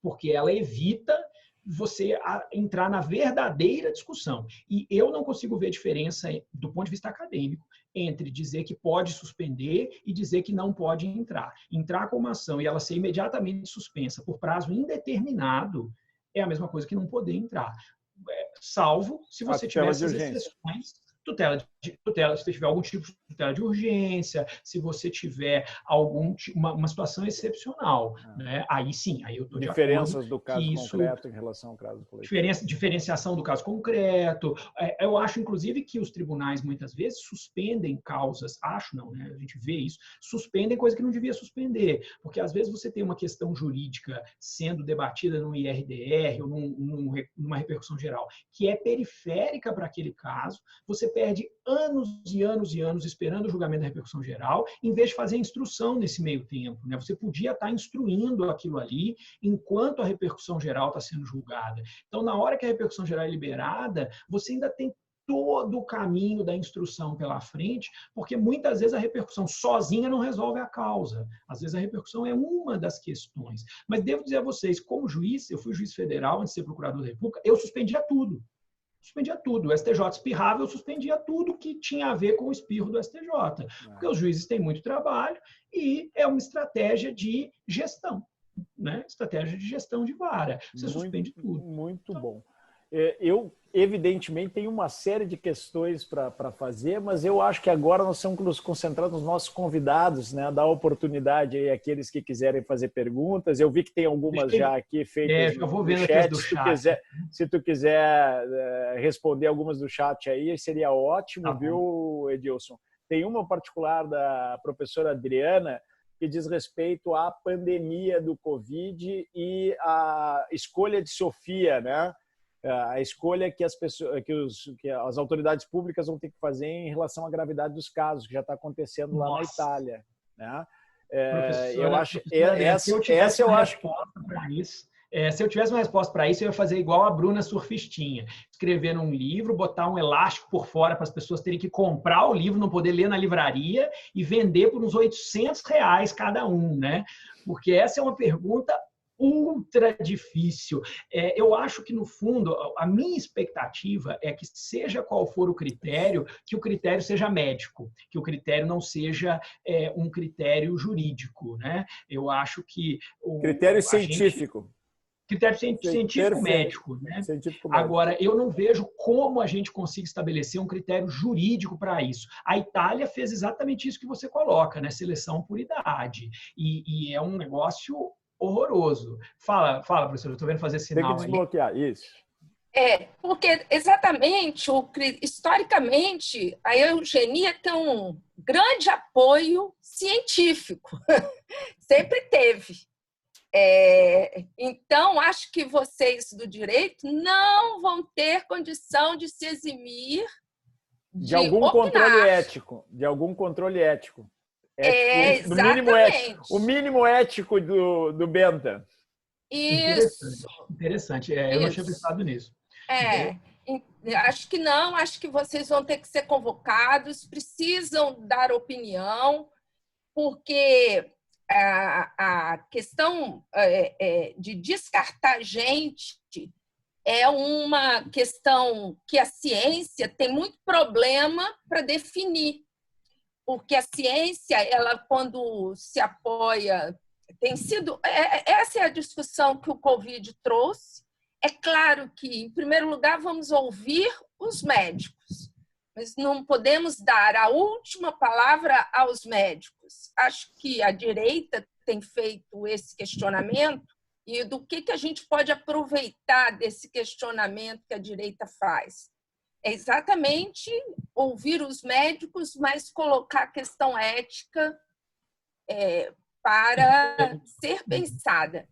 porque ela evita você entrar na verdadeira discussão. E eu não consigo ver diferença, do ponto de vista acadêmico, entre dizer que pode suspender e dizer que não pode entrar. Entrar com uma ação e ela ser imediatamente suspensa por prazo indeterminado é a mesma coisa que não poder entrar. Salvo se você tiver essas exceções, se você tiver algum tipo de tutela de urgência, se você tiver uma situação excepcional, né? Aí sim, aí eu estou de acordo. Diferenças do caso concreto em relação ao caso coletivo. Diferenciação do caso concreto. Eu acho, inclusive, que os tribunais muitas vezes suspendem causas, acho não, né? A gente vê isso, suspendem coisa que não devia suspender, porque às vezes você tem uma questão jurídica sendo debatida no IRDR ou numa repercussão geral, que é periférica para aquele caso, você perde anos e anos e anos esperando o julgamento da repercussão geral, em vez de fazer a instrução nesse meio tempo, né? Você podia estar instruindo aquilo ali enquanto a repercussão geral está sendo julgada. Então, na hora que a repercussão geral é liberada, você ainda tem todo o caminho da instrução pela frente, porque muitas vezes a repercussão sozinha não resolve a causa. Às vezes a repercussão é uma das questões. Mas devo dizer a vocês, como juiz, eu fui juiz federal antes de ser procurador da República, eu suspendia tudo. Suspendia tudo. O STJ espirrava, eu suspendia tudo que tinha a ver com o espirro do STJ. Porque os juízes têm muito trabalho e é uma estratégia de gestão, né? Estratégia de gestão de vara. Você suspende tudo. Muito bom. Eu, evidentemente, tenho uma série de questões para fazer, mas eu acho que agora nós temos que nos concentrar nos nossos convidados, né? Dar oportunidade aí àqueles que quiserem fazer perguntas. Eu vi que tem algumas já aqui feitas eu vou vendo no chat. Do chat. Se tu quiser responder algumas do chat aí, seria ótimo, viu, Edilson? Tem uma particular da professora Adriana, que diz respeito à pandemia do Covid e à escolha de Sofia, né? A escolha que as autoridades públicas vão ter que fazer em relação à gravidade dos casos, que já está acontecendo lá na Itália, né? Eu acho se eu tivesse uma resposta para isso, eu ia fazer igual a Bruna Surfistinha, escrever num livro, botar um elástico por fora para as pessoas terem que comprar o livro, não poder ler na livraria e vender por uns R$800 cada um, né? Porque essa é uma pergunta ultra difícil. Eu acho que, no fundo, a minha expectativa é que, seja qual for o critério, que o critério seja médico, que o critério não seja um critério jurídico, né? Eu acho que... Critério científico. Critério científico médico, né? Agora, eu não vejo como a gente consiga estabelecer um critério jurídico para isso. A Itália fez exatamente isso que você coloca, né? Seleção por idade. E é um negócio horroroso. Fala, professor, eu estou vendo fazer sinal aí. Tem que desbloquear, aí. Isso. Porque exatamente, historicamente, a eugenia tem um grande apoio científico. Sempre teve. Então, acho que vocês do direito não vão ter condição de se eximir de algum controle ético. De algum controle ético. Exatamente. O mínimo ético do Benta. Isso. Interessante. Eu não tinha pensado nisso. Acho que não. Acho que vocês vão ter que ser convocados, precisam dar opinião, porque a questão de descartar gente é uma questão que a ciência tem muito problema para definir. Porque a ciência, ela, quando se apoia, tem sido... Essa é a discussão que o Covid trouxe. É claro que, em primeiro lugar, vamos ouvir os médicos. mas não podemos dar a última palavra aos médicos. Acho que a direita tem feito esse questionamento e do que a gente pode aproveitar desse questionamento que a direita faz. É exatamente ouvir os médicos, mas colocar a questão ética para ser pensada.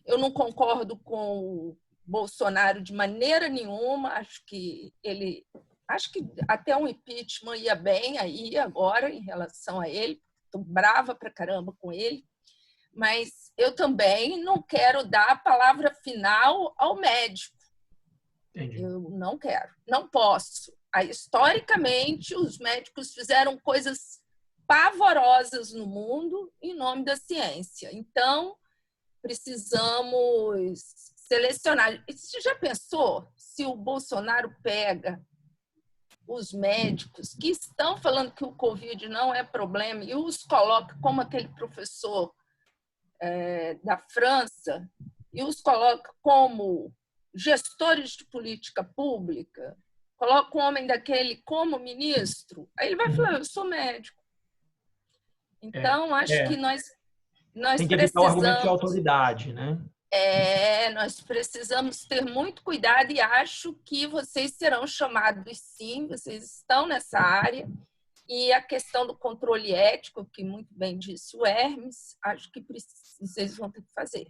Eu não concordo com o Bolsonaro de maneira nenhuma, acho que até um impeachment ia bem aí agora em relação a ele, estou brava pra caramba com ele, mas eu também não quero dar a palavra final ao médico. Entendi. Eu não quero, não posso. Historicamente, os médicos fizeram coisas pavorosas no mundo em nome da ciência. Então, precisamos selecionar. Você já pensou se o Bolsonaro pega os médicos que estão falando que o Covid não é problema e os coloca como aquele professor da França e os coloca como gestores de política pública, coloca um homem daquele como ministro, aí ele vai falar, eu sou médico. Então, acho que nós tem que evitar o argumento de autoridade, né? Nós precisamos ter muito cuidado e acho que vocês serão chamados sim, vocês estão nessa área. E a questão do controle ético, que muito bem disse o Hermes, acho que vocês vão ter que fazer.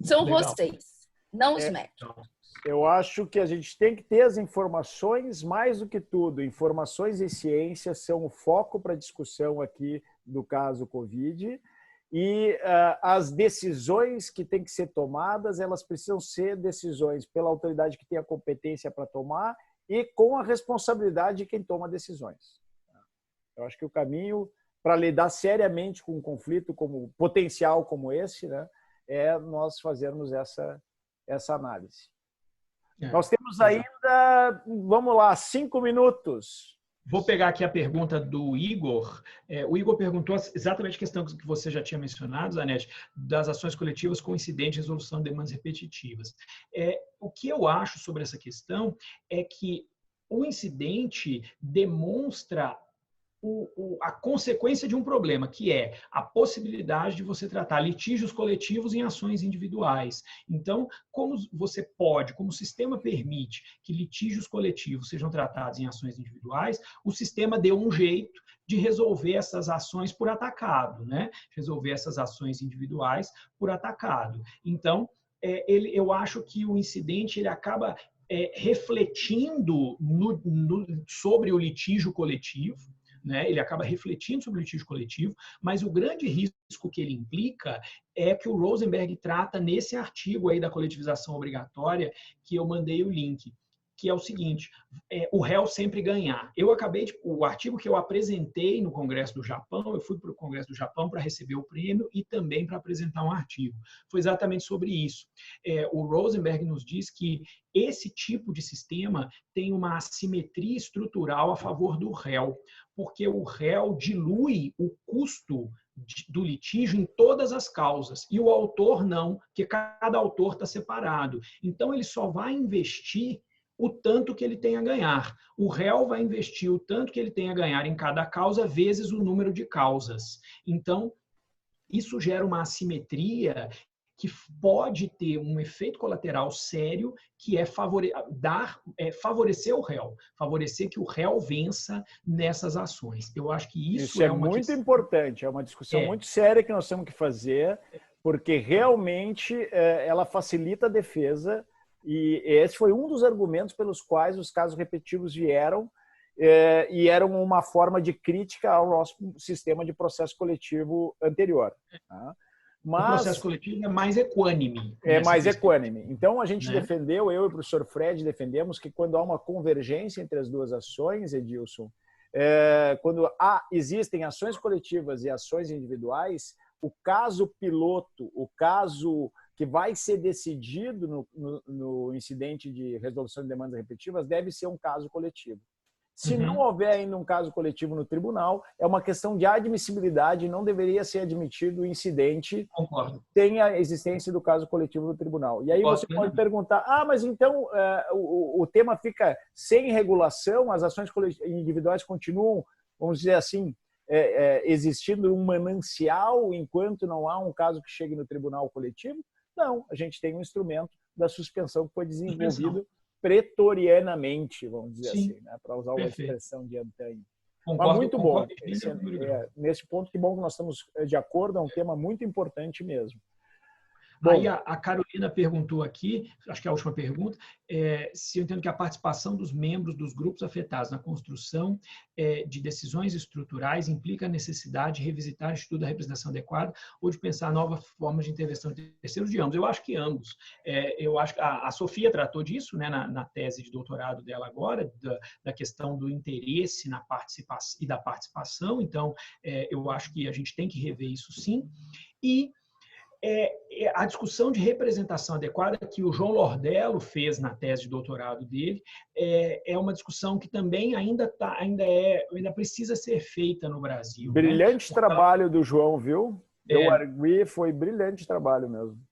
São Legal. Vocês, não os médicos. Eu acho que a gente tem que ter as informações, mais do que tudo. Informações e ciência são o foco para a discussão aqui do caso Covid. E as decisões que têm que ser tomadas, elas precisam ser decisões pela autoridade que tem a competência para tomar e com a responsabilidade de quem toma decisões. Eu acho que o caminho para lidar seriamente com um conflito potencial como esse, né, é nós fazermos essa análise. Nós temos ainda, vamos lá, 5 minutos. Vou pegar aqui a pergunta do Igor. O Igor perguntou exatamente a questão que você já tinha mencionado, Zanetti, das ações coletivas com incidente e resolução de demandas repetitivas. O que eu acho sobre essa questão é que o incidente demonstra a consequência de um problema, que é a possibilidade de você tratar litígios coletivos em ações individuais. Então, como o sistema permite que litígios coletivos sejam tratados em ações individuais, o sistema deu um jeito de resolver essas ações por atacado, né? Resolver essas ações individuais por atacado. Então, eu acho que o incidente ele acaba refletindo sobre o litígio coletivo, né? Ele acaba refletindo sobre o litígio coletivo, mas o grande risco que ele implica é que o Rosenberg trata nesse artigo aí da coletivização obrigatória, que eu mandei o link, que é o seguinte, o réu sempre ganhar. O artigo que eu apresentei no Congresso do Japão, eu fui para o Congresso do Japão para receber o prêmio e também para apresentar um artigo. Foi exatamente sobre isso. O Rosenberg nos diz que esse tipo de sistema tem uma assimetria estrutural a favor do réu, porque o réu dilui o custo do litígio em todas as causas, e o autor não, porque cada autor está separado. Então, ele só vai investir o tanto que ele tem a ganhar. O réu vai investir o tanto que ele tem a ganhar em cada causa, vezes o número de causas. Então, isso gera uma assimetria que pode ter um efeito colateral sério, que é favorecer o réu, favorecer que o réu vença nessas ações. Eu acho que isso é muito importante, é uma discussão muito séria que nós temos que fazer, porque realmente ela facilita a defesa, e esse foi um dos argumentos pelos quais os casos repetitivos vieram, e eram uma forma de crítica ao nosso sistema de processo coletivo anterior. Tá? Mas o processo coletivo é mais equânime. É mais equânime. Então, a gente defendeu, eu e o professor Fred defendemos que quando há uma convergência entre as duas ações, Edilson, quando existem ações coletivas e ações individuais, o caso piloto, o caso que vai ser decidido no incidente de resolução de demandas repetitivas deve ser um caso coletivo. Se não houver ainda um caso coletivo no tribunal, é uma questão de admissibilidade, não deveria ser admitido o incidente sem a existência do caso coletivo no tribunal. E aí você pode perguntar, mas então o tema fica sem regulação, as ações individuais continuam, vamos dizer assim, existindo um manancial enquanto não há um caso que chegue no tribunal coletivo? Não, a gente tem um instrumento da suspensão que foi desenvolvido pretorianamente, vamos dizer assim, né? Para usar uma expressão de antanho. Mas muito bom. Nesse ponto, que bom que nós estamos de acordo, é um tema muito importante mesmo. Bom, aí a Carolina perguntou aqui, acho que é a última pergunta, se eu entendo que a participação dos membros dos grupos afetados na construção de decisões estruturais implica a necessidade de revisitar o Instituto da Representação Adequada ou de pensar novas formas de intervenção de terceiros, de ambos. Eu acho que ambos. Eu acho que a Sofia tratou disso, né, na tese de doutorado dela agora, da questão do interesse na participação e da participação. Então, eu acho que a gente tem que rever isso sim. E a discussão de representação adequada que o João Lordello fez na tese de doutorado dele é uma discussão que também ainda precisa ser feita no Brasil. Brilhante, né? Trabalho do João, viu? Eu argui, foi brilhante trabalho mesmo.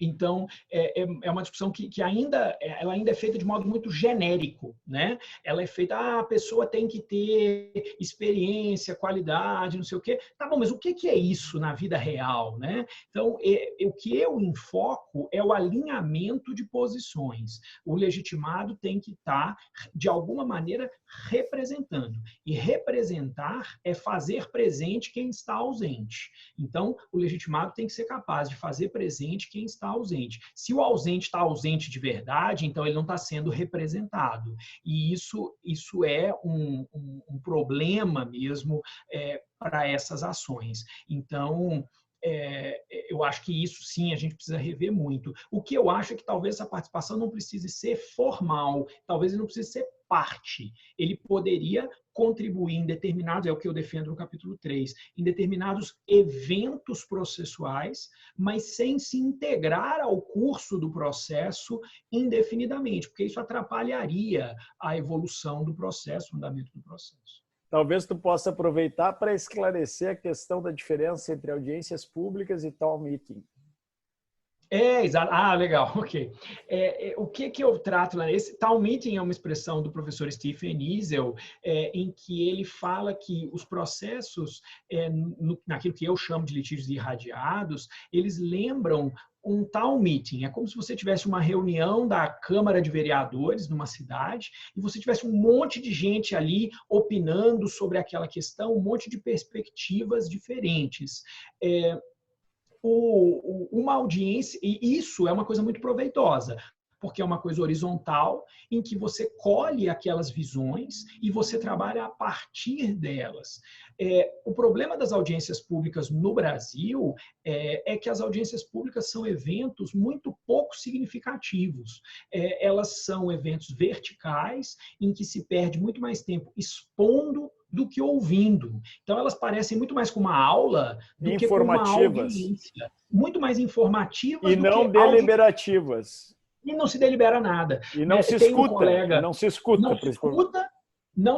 Então, é uma discussão que ainda é feita de modo muito genérico, né? Ela é feita, a pessoa tem que ter experiência, qualidade, não sei o quê. Tá bom, mas o que é isso na vida real, né? Então, o que eu enfoco é o alinhamento de posições. O legitimado tem que estar, de alguma maneira, representando. E representar é fazer presente quem está ausente. Então, o legitimado tem que ser capaz de fazer presente quem está ausente. Se o ausente está ausente de verdade, então ele não está sendo representado. E isso é um problema mesmo para essas ações. Então, eu acho que isso sim a gente precisa rever muito. O que eu acho é que talvez essa participação não precise ser formal, talvez ele não precise ser parte. Ele poderia contribuir em determinados, é o que eu defendo no capítulo 3, em determinados eventos processuais, mas sem se integrar ao curso do processo indefinidamente, porque isso atrapalharia a evolução do processo, o andamento do processo. Talvez tu possa aproveitar para esclarecer a questão da diferença entre audiências públicas e town meeting. Exato. Legal, ok. O que eu trato lá? Esse town meeting é uma expressão do professor Stephen Isel, em que ele fala que os processos, naquilo que eu chamo de litígios irradiados, eles lembram um town meeting. É como se você tivesse uma reunião da Câmara de Vereadores numa cidade e você tivesse um monte de gente ali opinando sobre aquela questão, um monte de perspectivas diferentes. Uma audiência, e isso é uma coisa muito proveitosa, porque é uma coisa horizontal, em que você colhe aquelas visões e você trabalha a partir delas. O problema das audiências públicas no Brasil é que as audiências públicas são eventos muito pouco significativos. Elas são eventos verticais, em que se perde muito mais tempo expondo do que ouvindo. Então, elas parecem muito mais com uma aula do que com uma audiência. Muito mais informativas e não deliberativas. E não se delibera nada. E não se escuta. Não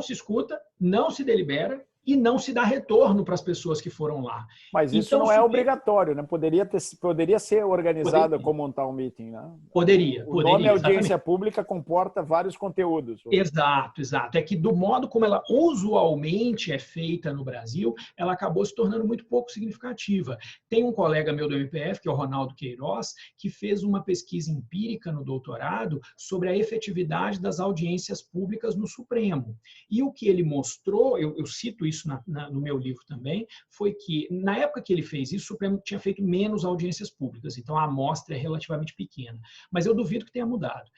se escuta, não se delibera e não se dá retorno para as pessoas que foram lá. Mas isso então, não é obrigatório, né? Poderia ser organizada como um town meeting, né? Poderia. O nome audiência pública comporta vários conteúdos. Exato. É que do modo como ela usualmente é feita no Brasil, ela acabou se tornando muito pouco significativa. Tem um colega meu do MPF, que é o Ronaldo Queiroz, que fez uma pesquisa empírica no doutorado sobre a efetividade das audiências públicas no Supremo. E o que ele mostrou, eu cito isso no meu livro também, foi que, na época que ele fez isso, o Supremo tinha feito menos audiências públicas, então a amostra é relativamente pequena. Mas eu duvido que tenha mudado.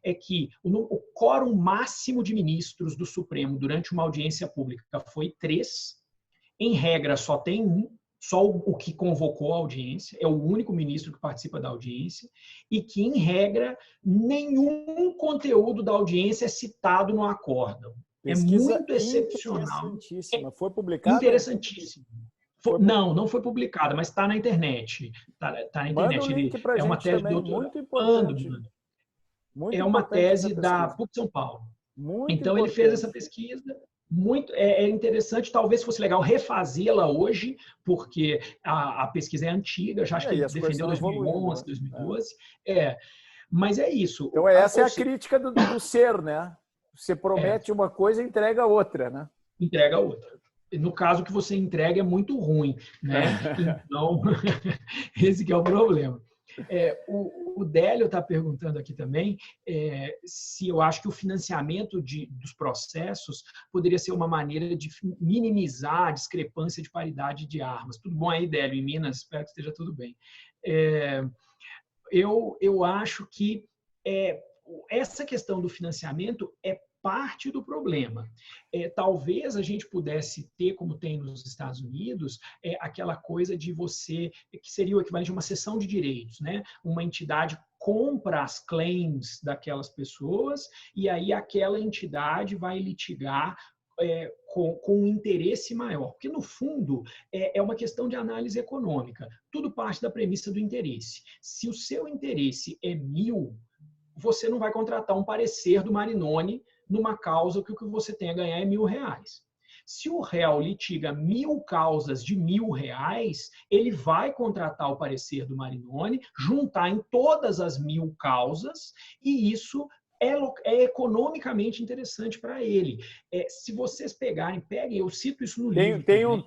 É que o quórum máximo de ministros do Supremo durante uma audiência pública foi 3, em regra só tem 1, só o que convocou a audiência, é o único ministro que participa da audiência, e que, em regra, nenhum conteúdo da audiência é citado no acórdão. Pesquisa muito excepcional. Interessantíssima. Foi publicada? Interessantíssima. Não foi publicada, mas está na internet. Está na internet. Manda um link pra uma gente tese também, muito importante. É uma tese da PUC São Paulo. Muito Então, ele fez essa pesquisa. É interessante, talvez fosse legal refazê-la hoje, porque a pesquisa é antiga, já acho que E ele as coisas defendeu estão evoluindo, 2011, né? 2012. Mas é isso. Então, essa é a crítica do ser, né? Você promete uma coisa e entrega outra, né? Entrega outra. No caso que você entrega é muito ruim, né? Então, esse que é o problema. O Délio está perguntando aqui também se eu acho que o financiamento dos processos poderia ser uma maneira de minimizar a discrepância de paridade de armas. Tudo bom aí, Délio, em Minas? Espero que esteja tudo bem. Eu acho que essa questão do financiamento é parte do problema. Talvez a gente pudesse ter, como tem nos Estados Unidos, aquela coisa de você, que seria o equivalente a uma cessão de direitos, né? Uma entidade compra as claims daquelas pessoas e aí aquela entidade vai litigar com um interesse maior. Porque, no fundo, é uma questão de análise econômica. Tudo parte da premissa do interesse. Se o seu interesse é 1.000, você não vai contratar um parecer do Marinoni numa causa que o que você tem a ganhar é R$1.000. Se o réu litiga 1.000 causas de R$1.000, ele vai contratar o parecer do Marinoni, juntar em todas as 1.000 causas, e isso é economicamente interessante para ele. Se vocês peguem, eu cito isso no livro. Tem um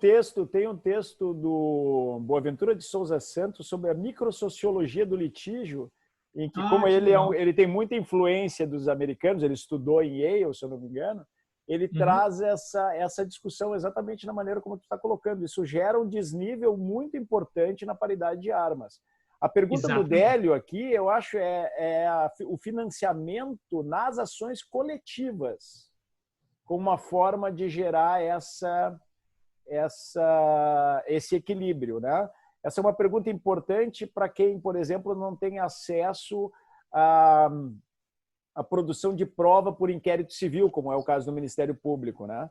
texto do Boaventura de Souza Santos sobre a microsociologia do litígio, em que, como ele tem muita influência dos americanos, ele estudou em Yale, se eu não me engano, ele traz essa discussão exatamente na maneira como tu está colocando. Isso gera um desnível muito importante na paridade de armas. A pergunta do Délio aqui, eu acho, o financiamento nas ações coletivas como uma forma de gerar esse equilíbrio, né? Essa é uma pergunta importante para quem, por exemplo, não tem acesso à produção de prova por inquérito civil, como é o caso do Ministério Público, né?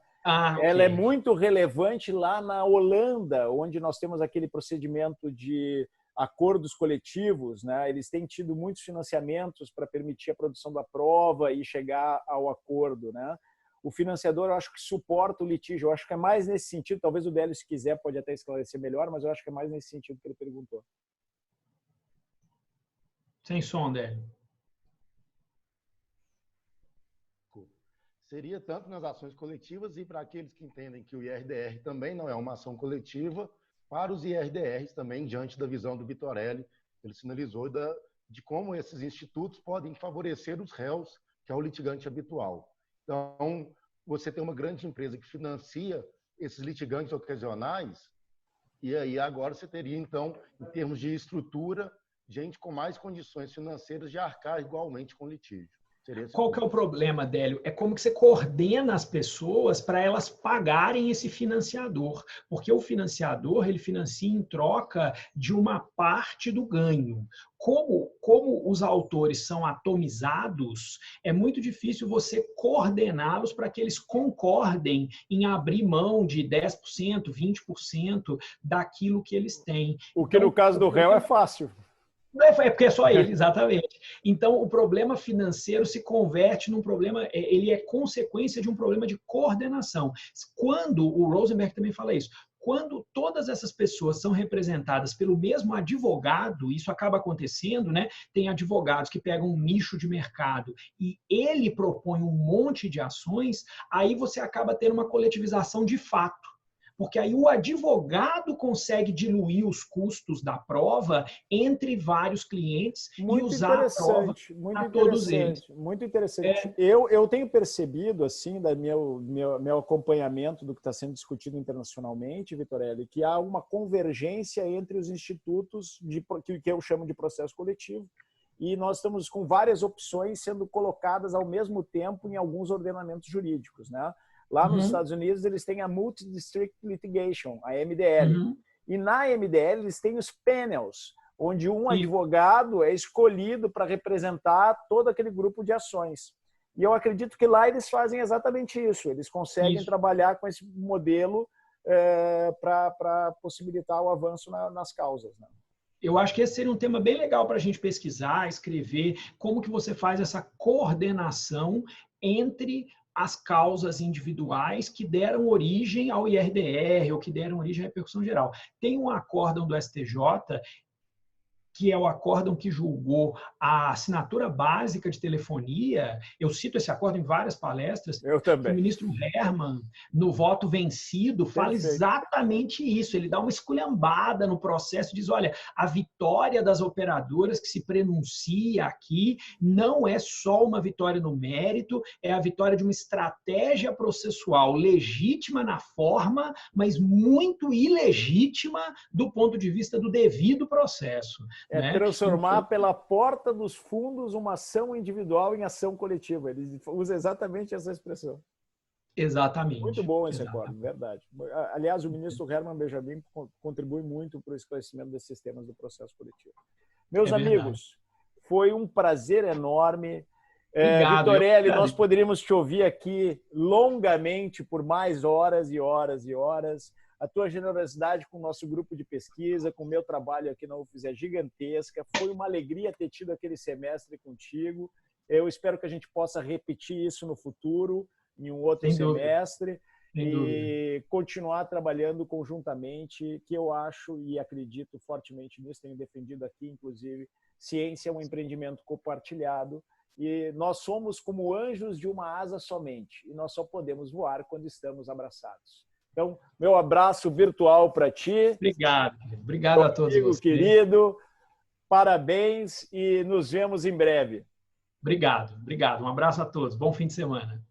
Ela é muito relevante lá na Holanda, onde nós temos aquele procedimento de acordos coletivos, né? Eles têm tido muitos financiamentos para permitir a produção da prova e chegar ao acordo, né? O financiador, eu acho que suporta o litígio. Eu acho que é mais nesse sentido. Talvez o Délio, se quiser, pode até esclarecer melhor, mas eu acho que é mais nesse sentido que ele perguntou. Sem som, Délio. Seria tanto nas ações coletivas e para aqueles que entendem que o IRDR também não é uma ação coletiva, para os IRDRs também, diante da visão do Vitorelli, ele sinalizou de como esses institutos podem favorecer os réus, que é o litigante habitual. Então, você tem uma grande empresa que financia esses litigantes ocasionais, e aí agora você teria, então, em termos de estrutura, gente com mais condições financeiras de arcar igualmente com litígio. Qual que é o problema, Délio? É como que você coordena as pessoas para elas pagarem esse financiador. Porque o financiador, ele financia em troca de uma parte do ganho. Como os autores são atomizados, é muito difícil você coordená-los para que eles concordem em abrir mão de 10%, 20% daquilo que eles têm. O que no caso do réu é fácil. É porque é só ele, exatamente. Então, o problema financeiro se converte num problema, ele é consequência de um problema de coordenação. Quando, o Rosenberg também fala isso, quando todas essas pessoas são representadas pelo mesmo advogado, isso acaba acontecendo, né? Tem advogados que pegam um nicho de mercado e ele propõe um monte de ações, aí você acaba tendo uma coletivização de fato. Porque aí o advogado consegue diluir os custos da prova entre vários clientes e usar a prova para todos eles. Muito interessante. Eu tenho percebido, assim, do meu acompanhamento do que está sendo discutido internacionalmente, Vitorelli, que há uma convergência entre os institutos que eu chamo de processo coletivo, e nós estamos com várias opções sendo colocadas ao mesmo tempo em alguns ordenamentos jurídicos, né? Lá nos Estados Unidos, eles têm a Multi-District Litigation, a MDL. E na MDL, eles têm os panels, onde um advogado é escolhido para representar todo aquele grupo de ações. E eu acredito que lá eles fazem exatamente isso. Eles conseguem trabalhar com esse modelo para possibilitar o avanço nas causas, né? Eu acho que esse seria um tema bem legal para a gente pesquisar, escrever, como que você faz essa coordenação entre as causas individuais que deram origem ao IRDR ou que deram origem à repercussão geral. Tem um acórdão do STJ, que é o acórdão que julgou a assinatura básica de telefonia. Eu cito esse acórdão em várias palestras. Eu também. O ministro Herman, no voto vencido, fala Perfeito. exatamente isso. Ele dá uma esculhambada no processo, diz, olha, a vitória das operadoras que se prenuncia aqui não é só uma vitória no mérito, é a vitória de uma estratégia processual legítima na forma, mas muito ilegítima do ponto de vista do devido processo. Transformar pela porta dos fundos uma ação individual em ação coletiva. Ele usa exatamente essa expressão. Exatamente. Muito bom esse acordo, verdade. Aliás, o ministro Herman Benjamin contribui muito para o esclarecimento desses sistemas do processo coletivo. Meus amigos, foi um prazer enorme. Vitorelli, nós poderíamos te ouvir aqui longamente por mais horas e horas e horas. A tua generosidade com o nosso grupo de pesquisa, com o meu trabalho aqui na UFES é gigantesca. Foi uma alegria ter tido aquele semestre contigo. Eu espero que a gente possa repetir isso no futuro, em um outro semestre, e continuar trabalhando conjuntamente, que eu acho e acredito fortemente nisso, tenho defendido aqui, inclusive, ciência é um empreendimento compartilhado, e nós somos como anjos de uma asa somente, e nós só podemos voar quando estamos abraçados. Então, meu abraço virtual para ti. Obrigado. Obrigado a todos vocês. Querido, parabéns e nos vemos em breve. Obrigado. Um abraço a todos. Bom fim de semana.